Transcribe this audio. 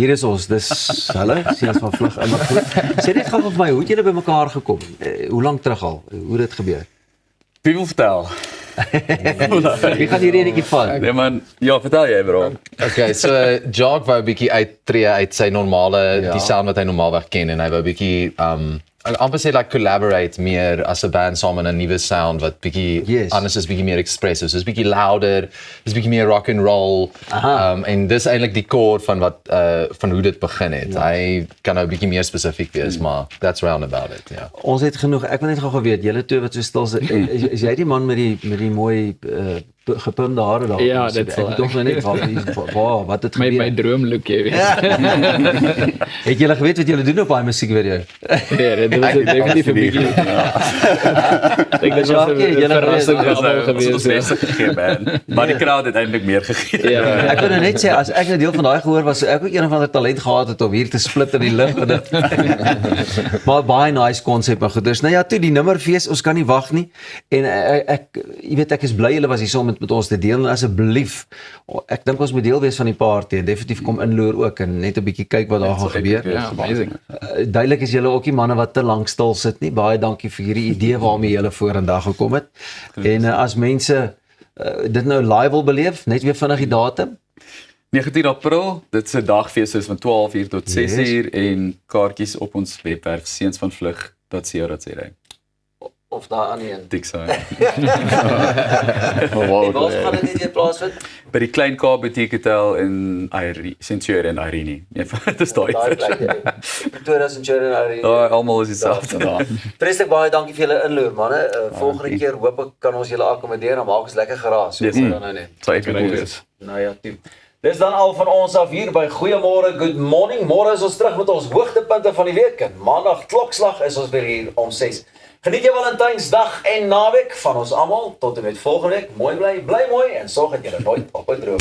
Hier is ons, dis hulle, seuns van vlug. Maar goed, sê net gou vir my, hoe het julle by mekaar gekom? Hoe lank terug al? Hoe het dit gebeur? Wie wil vertel? Wie gaan hierdie enetjie vat? Nee man, ja, vertel jy bro. Okay, so Jacques wou 'n bietjie uittreë uit sy normale, die sound wat hy normaalweg ken en hy wou 'n bietjie amper sê like collaborate meer as 'n band saam in 'n nuwe sound wat bietjie anders is, bietjie meer expressive, so is bietjie louder, is bietjie meer rock and roll. En dis eintlik die core van wat van hoe dit begin het. Hy kan nou 'n bietjie meer spesifiek wees, maar that's round about it, ja. Ons het genoeg. Ek wil net gou geweet, julle twee wat so stil is jy die man met die mooi gepimde hare daar? Ja, dit sal ek dink nou net wat het gebeur? My droomlook, jy weet. Het julle geweet wat julle doen op daai musiekvideo? Nee, dit was definitief 'n bietjie. Ek dink dit was 'n verrassing vir almal gewees. Ons gegee man. Maar die crowd het eintlik meer gegee. Ja. Ek wil nou net sê as ek 'n deel van daai gehoor was, sou ek ook een of ander talent gehad het om hier te split in die lug en dit. Maar baie nice konsep maar goeders. Nou ja, toe die nummerfees, ons kan nie wag nie. En jy weet ek is bly julle was hier saam met ons te deel en asseblief, ek dink ons moet deel wees van die party en definitief kom inloer ook en net 'n bietjie kyk wat daar gaan gebeur. Ja, amazing. Duidelik is julle ook nie manne wat te lank stil sit nie. Baie dankie vir hierdie idee waarmee julle vorendag gekom het. En as mense dit nou live wil beleef, net weer vinnig die datum. 19 April, dit is 'n dagfees soos van 12:00 tot 6:00 en kaartjies op ons webwerf seunsvanvlug.co.za. Of daar aan die een. Dik so. Waar gaan dit weer plaasvind? By die Klein Kaap Boutique Hotel in Centurion en Irene. Ja, dit is daai. Pretoria Centurion Irene. Almal is dieselfde. Prestig baie dankie vir julle inloer manne. Volgende keer hoop ek kan ons julle akkommodeer en maak ons lekker geraas. So dan nou net. Sou ek wees. Nou ja, toe. Dis dan al van ons af hier by Goeiemôre, Good Morning. Môre is ons terug met ons hoogtepunte van die week en maandag klokslag is ons weer hier om 6. Geniet jou Valentynsdag en naweek van ons almal tot en met volgende week. Mooi bly mooi en sorg dat jy nooit op 'n droom.